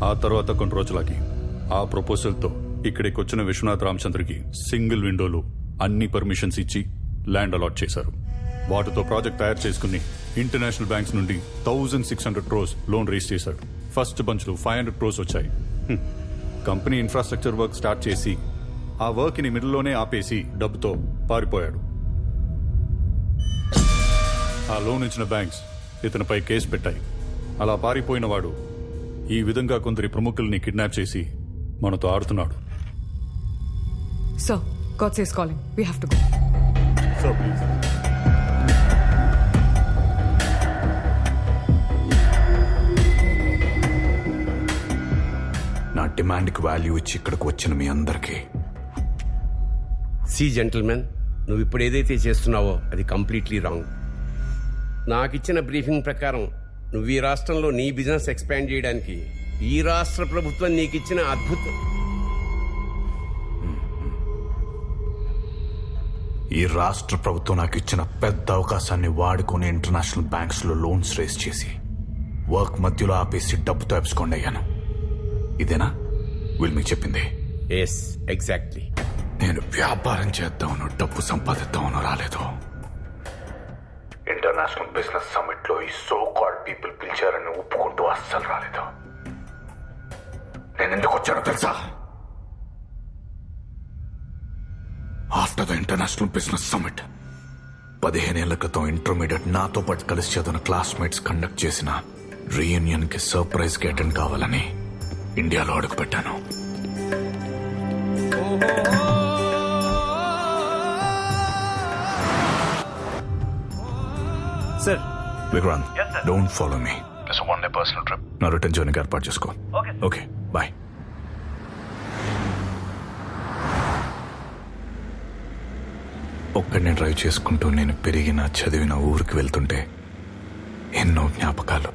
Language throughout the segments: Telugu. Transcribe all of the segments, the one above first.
ఆ తర్వాత కొన్ని రోజులకి ఆ ప్రపోజల్తో ఇక్కడికి వచ్చిన విశ్వనాథ్ రామచంద్రకి సింగిల్ విండోలో అన్ని పర్మిషన్స్ ఇచ్చి ల్యాండ్ అలాట్ చేశారు. వాటితో ప్రాజెక్ట్ తయారు చేసుకుని ఇంటర్నేషనల్ బ్యాంక్స్ నుండి 1600 crores లోన్ రేస్ చేశారు. ఫస్ట్ బంచ్లో 500 crores వచ్చాయి. కంపెనీ ఇన్ఫ్రాస్ట్రక్చర్ వర్క్ స్టార్ట్ చేసి ఆ వర్క్ ని మిడిల్లోనే ఆపేసి డబ్బుతో పారిపోయాడు. ఆ లోన్ ఇచ్చిన బ్యాంక్స్ ఇతనిపై కేసు పెట్టాయి. అలా పారిపోయిన వాడు ఈ విధంగా కొందరి ప్రముఖుల్ని కిడ్నాప్ చేసి మనతో ఆడుతున్నాడు. Sir, God is calling. We have to go. Sir, please. నా డిమాండ్కి వాల్యూ ఇచ్చి ఇక్కడికి వచ్చిన మీ అందరికీ జెంటిల్మెన్, నువ్వు ఇప్పుడు ఏదైతే చేస్తున్నావో అది కంప్లీట్లీ రాంగ్. నాకిచ్చిన బ్రీఫింగ్ ప్రకారం నువ్వు ఈ రాష్ట్రంలో నీ బిజినెస్ ఎక్స్పాండ్ చేయడానికి ఈ రాష్ట్ర ప్రభుత్వం నీకిచ్చిన అద్భుతం. ఈ రాష్ట్ర ప్రభుత్వం నాకు ఇచ్చిన పెద్ద అవకాశాన్ని వాడుకొని ఇంటర్నేషనల్ బ్యాంక్స్ లో లోన్స్ రేస్ చేసి వర్క్ మధ్యలో ఆపేసి డబ్బుతో ఎప్సుకోండి అయ్యాను. ఇదేనా వీళ్ళు మీకు చెప్పింది? Yes, exactly. నేను వ్యాపారం చేద్దామనో డబ్బు సంపాదిద్దామనో రాలేదు. ఇంటర్నేషనల్ బిజినెస్ సమ్మిట్ లో ఈ సో కాల్డ్ పీపుల్ పిలిచారని ఒప్పుకుంటూ అస్సలు రాలేదు. నేను ఎందుకు వచ్చానో తెలుసా? After the international business summit 15 ఏళ్ల క్రితం ఇంటర్మీడియట్ నాతో పాటు కలిసి చదివిన క్లాస్మేట్స్ కండక్ట్ చేసిన రీయూనియన్ కి సర్ప్రైజ్ గా అటెండ్ కావాలని ఇండియాలో అడుగు పెట్టాను. Sir, Vikrant, don't follow me. It's one day personal trip. నా రిటర్న్ జర్నీకి ఏర్పాటు చేసుకో. Okay, bye. ఒక్కడిని డ్రైవ్ చేసుకుంటూ నేను పెరిగిన చదివిన ఊరికి వెళ్తుంటే ఎన్నో జ్ఞాపకాలు.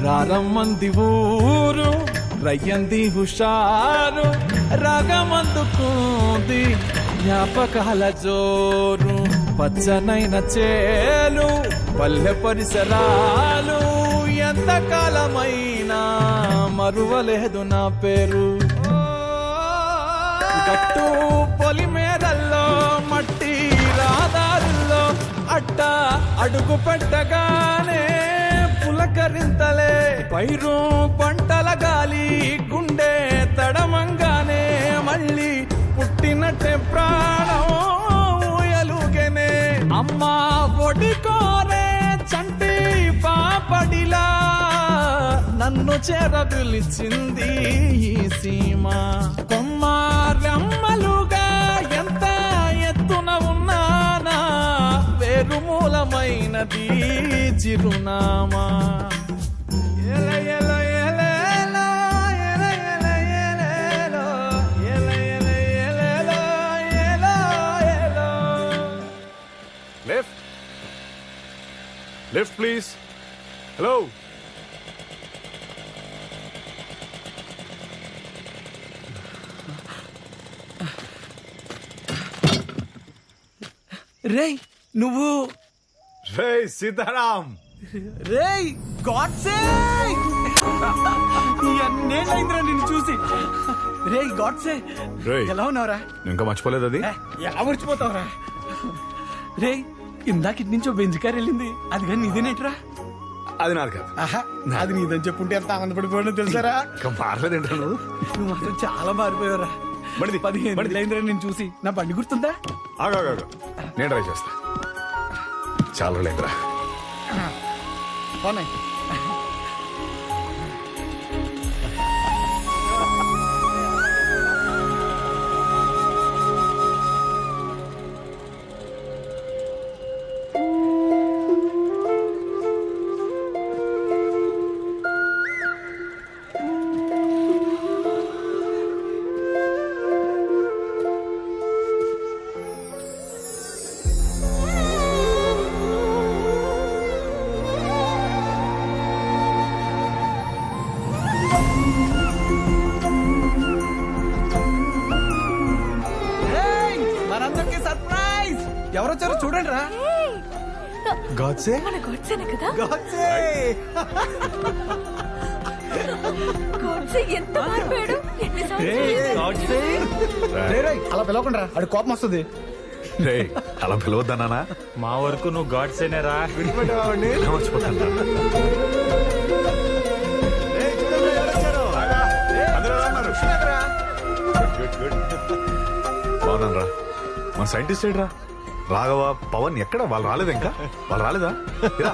రారమ్మంది ఊరు రయ్యంది హుషారు, రాగమందుకుంది జ్ఞాపకాల జోరు. పచ్చనైన చేలు పల్లె పరిసరాలు ఎంతకాలమైనా మరువలేదు నా పేరు. గట్టు పొలిమేరల్లో మట్టి రాదారుల్లో అట్ట అడుగు పెట్టగానే పులకరింతలే పైరు పంటల గాలి గుండె తడమంగానే మళ్ళీ పుట్టినట్టే ప్రాణం ఊయలుగనే. అమ్మా ఒడి కోరే చంటి పాపడిలా నన్ను చేరపిలిచింది ఈ సీమ. కొమ్మారెమ్మలుగా ఎంత ఎత్తున ఉన్నానా వేరుమూలమైనది చిరునామా. Lift, please. Hello. రేయ్ నువ్వు, Hey, Sitaram. రేయ్ గాడ్సే, ఎన్నేళ్ళైందిరా నిన్ను చూసి. రేయ్ గాడ్సే, Ray. ఎలా ఉన్నావురా? ఇంకా మర్చిపోలేదు అది. ఎలా మర్చిపోతావురా? రేయ్ ఇందాక ఇటు నుంచో బెంచ్ కార్ వెళ్ళింది, అది కానీ నీదేనేట్రా? అది నాది కాదు. ఆహా, అది నీదని చెప్పుంటే ఎంత ఆనందపడిపోయాడో తెలుసారా? ఇంకా మారలేదేంటో నువ్వు. నువ్వు మాత్రం చాలా మారిపోయావురా. 15 ఏళ్ళైందిరా నేను చూసి. నా బండి గుర్తుందా? ఆగా నేను ట్రై చేస్తా. చాలా లేదురా. అవునా? ఎవరొచ్చారో చూడండి రా. గాడ్సే మన గొడ్సేనే కదా గాడ్సే గొడ్సే ఎంత మారిపోయాడు అలా పిలవకుండా ఆడి కోపం వస్తుంది. రేయ్, అలా పిలవద్దన్నానా? మా వరకు నువ్వు గాడ్సేనే రా. ఎలా మర్చిపోతాను రా? బాగున్నాను రా. మన సైంటిస్ట్ రా రాఘవ, పవన్ ఎక్కడ? వాళ్ళు రాలేదు ఇంకా? వాళ్ళు రాలేదా? ఇలా.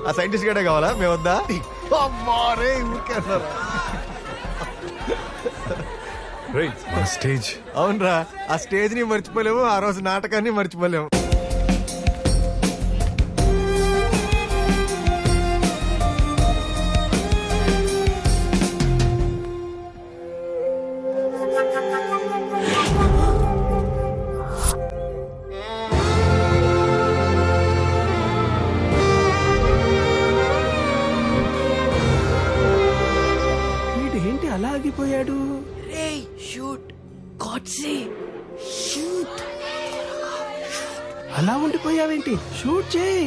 ఆ సైంటిస్ట్ గడే కావాలా? మేము వద్దా? రేయ్, మన స్టేజ్. అవునరా, ఆ స్టేజ్ ని మర్చిపోలేము, ఆ రోజు నాటకాన్ని మర్చిపోలేము. ఏంటి అలా ఆగిపోయాడు? అలా ఉండిపోయావేంటి? షూట్ చేయి.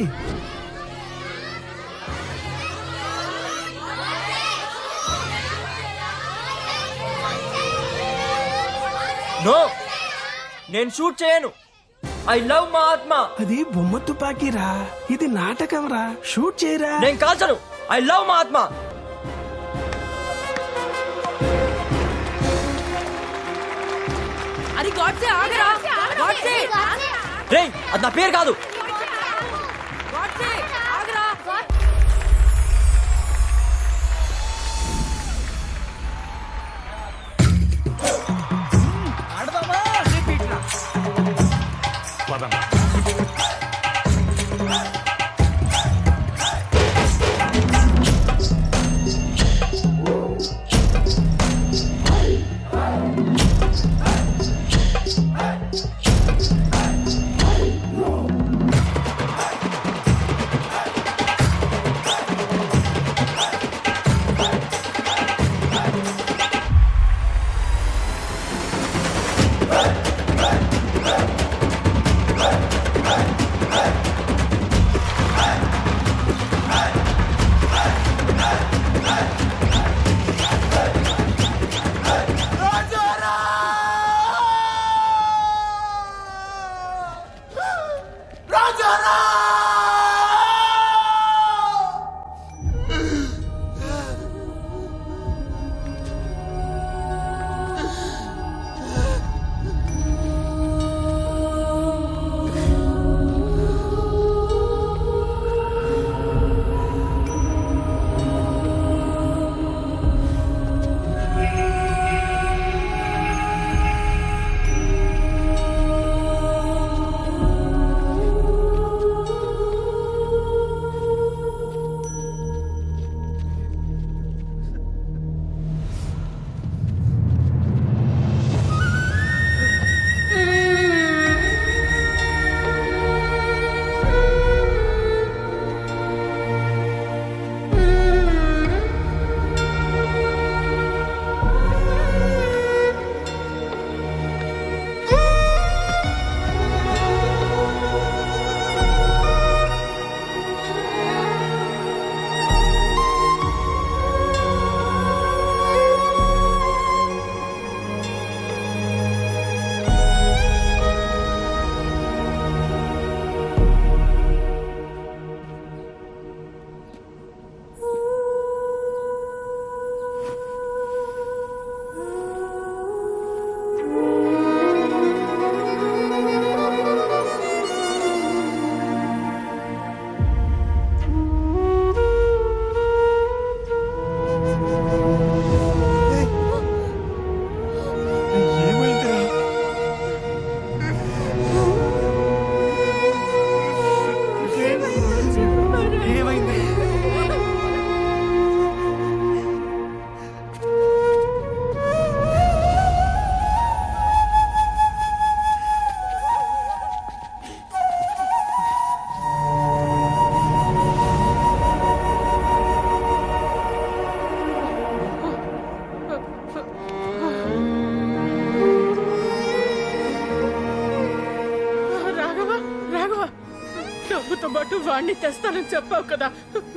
నో, నేను షూట్ చేయను. ఐ లవ్ మా ఆత్మ. అది బొమ్మ తుపాకీరా, ఇది నాటకం రా. షూట్ చేయరా. నేను కాల్చను. ఐ లవ్ మా ఆత్మ. అది గొడ్సే ఆగరా. గొడ్సే రేయ్, అది నా పేరు కాదు. గొడ్సే ఆగరా. పదమ్మా. పాటు వాణ్ణి తెస్తానని చెప్పావు కదా,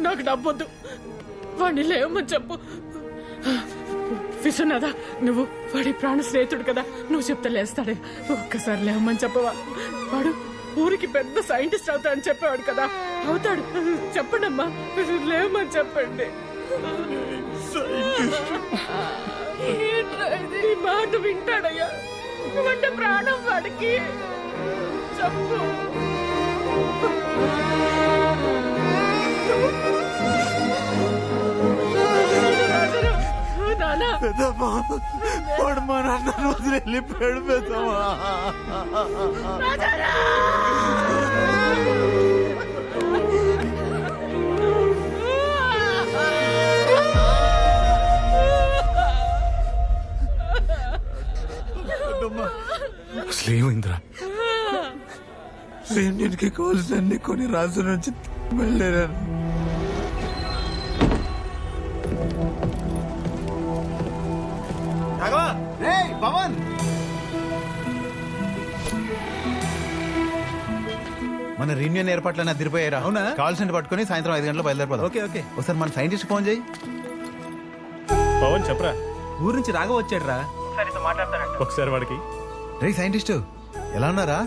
నాకు డబ్బొద్దు, వాణ్ణి లేవమని చెప్పు. విశ్వనాథ, నువ్వు వాడి ప్రాణ స్నేహితుడు కదా, నువ్వు చెప్తే లేస్తాడే. ఒక్కసారి లేవమని చెప్పవా? వాడు ఊరికి పెద్ద సైంటిస్ట్ అవుతాడని చెప్పేవాడు కదా, అవుతాడు. చెప్పండి అమ్మా, లేవమని చెప్పండి. ఈ మాట వింటాడయ్యా, అంటే ప్రాణం వాడికి. చెప్పు. నానా, వాడు మా నాన్న వదిలి వెళ్ళిపోయాడు పెద్దమ్మా. అసలు ఏమైందిరా? సైన్యానికి కావాల్సిన కొన్ని రాజు నుంచి వెళ్ళాను. పవన్, మన రీయూనియన్ ఏర్పాట్లన్నీ అదిరిపోయారా? అవునా? కావాల్సిన పట్టుకుని సాయంత్రం 5 గంటలకు బయలుదేరిపోదాం. Okay okay. ఒకసారి మన సైంటిస్ట్ ఫోన్ చేయి. పవన్ చెప్పరా, ఊరు నుంచి రాఘవ వచ్చాడు రా. ఒకసారి వాడికి. రే సైంటిస్ట్, ఎలా ఉన్నారా?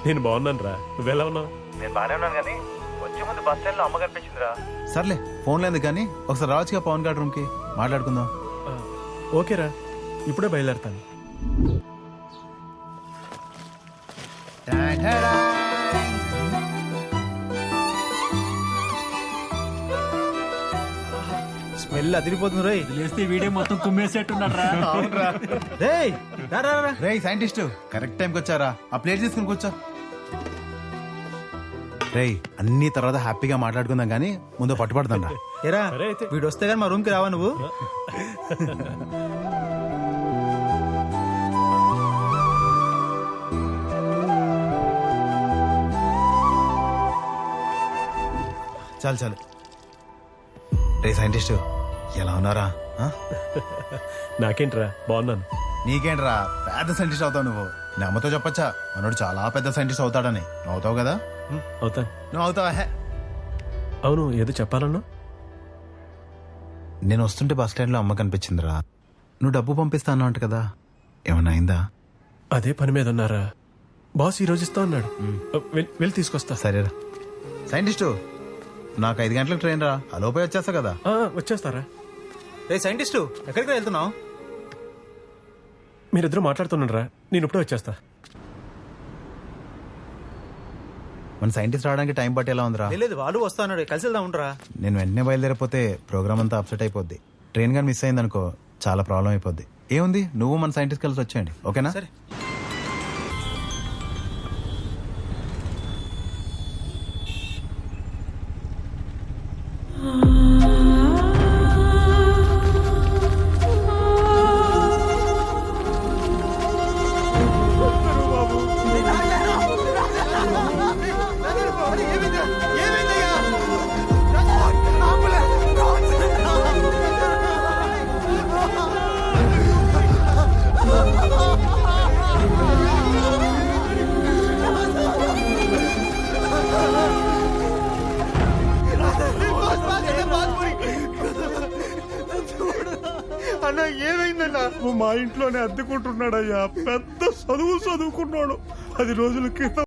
నేను బాగున్నాను రా, నువ్వెలా ఉన్నావు? నేను బానే ఉన్నాను కానీ వచ్చే ముందు బస్ స్టాండ్ లో అమ్మ కనిపించిందిరా. సర్లే, ఫోన్ లేదు కానీ ఒకసారి రావచ్చుగా పవన్ గారి రూమ్ కి, మాట్లాడుకుందాం. ఓకేరా, ఇప్పుడే బయలుదేరుతాను. స్మెల్ అదిరిపోతుంది రోయ్. లేస్తే వీడియో మొత్తం కుమ్మేసేట్టున్నాడు రా. రే సైంటిస్ట్, కరెక్ట్ టైంకి వచ్చారా? ఆ ప్లేట్ తీసుకుని కూర్చో. రేయ్, అన్ని తర్వాత హ్యాపీగా మాట్లాడుకుందాం కానీ ముందు పట్టుపడతాం రా. సరే అయితే. వీడు వస్తే కానీ మా రూమ్ కి రావా నువ్వు? చాలు చాలు. రే సైంటిస్ట్, ఎలా ఉన్నారా? నాకేంట్రా, బాగున్నాను. నీకేంట్రా, పెద్ద సైంటిస్ట్ అవుతావు నువ్వు. నా అమ్మతో చెప్పచ్చా, మనోడు చాలా పెద్ద సైంటిస్ట్ అవుతాడని. నువ్వు అవుతావు కదా? అవుతాను. నువ్వు అవుతావా? అవును, ఏదో చెప్పాలన్నా. నేను వస్తుంటే బస్ స్టాండ్ లో అమ్మ కనిపించిందిరా. నువ్వు డబ్బు పంపిస్తాను అంట కదా, ఏమన్నా అయిందా? అదే పని మీద ఉన్నారా, బాస్ ఈ రోజు ఇస్తా అన్నాడు. వెళ్ళి తీసుకొస్తా. సరేరా. సైంటిస్టు, నాకు 5 గంటలకు ట్రైన్ రా, అలోపే వచ్చేస్తా కదా. వచ్చేస్తారా? రే సైంటిస్టు, ఎక్కడికి వెళ్తున్నావు? మీరిద్దరు మాట్లాడుతున్నారా, నేను ఇప్పుడే వచ్చేస్తా. మన సైంటిస్ట్ రావడానికి టైం పట్టేలా ఉందిరా. లేదు, వాడు వస్తాడు, కలిసి వెళ్దాం ఉండరా. నేను వెంటనే బయలుదేరిపోతే ప్రోగ్రామ్ అంతా అప్సెట్ అయిపోద్ది. ట్రైన్ కానీ మిస్ అయింది అనుకో, చాలా ప్రాబ్లం అయిపోద్ది. ఏముంది, నువ్వు మన సైంటిస్ట్ కలిసి వచ్చేయండి, ఓకేనా? సరే. అన్న ఏమైందన్నా? మా ఇంట్లోనే అద్దెకుంటున్నాడయ్యా, పెద్ద చదువుకున్నాడు. 10 రోజుల క్రితం